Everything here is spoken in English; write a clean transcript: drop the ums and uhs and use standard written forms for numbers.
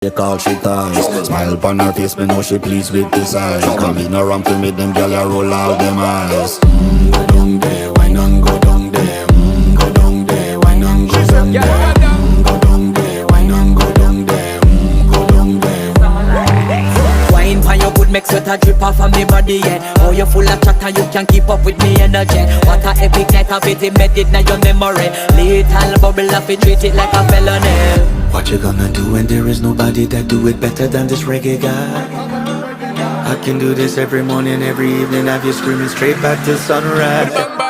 They call she ties. Smile upon her face, me know she pleased with this eyes. Come in around to me, them gyal a roll out them eyes. Go down there, why not go down there? Go down there, why not go down there? Go down there, why not go down there? Go down there. Wine pan your good, make sweat a drip off of me body, yeah. Oh, you full of chatter, you can't keep up with me energy. What a epic night of it, embedded in your memory. Little bubble of it, treat it like a felony. What you gonna do when there is nobody that do it better than this reggae guy? I can do this every morning, every evening, have you screaming straight back to sunrise.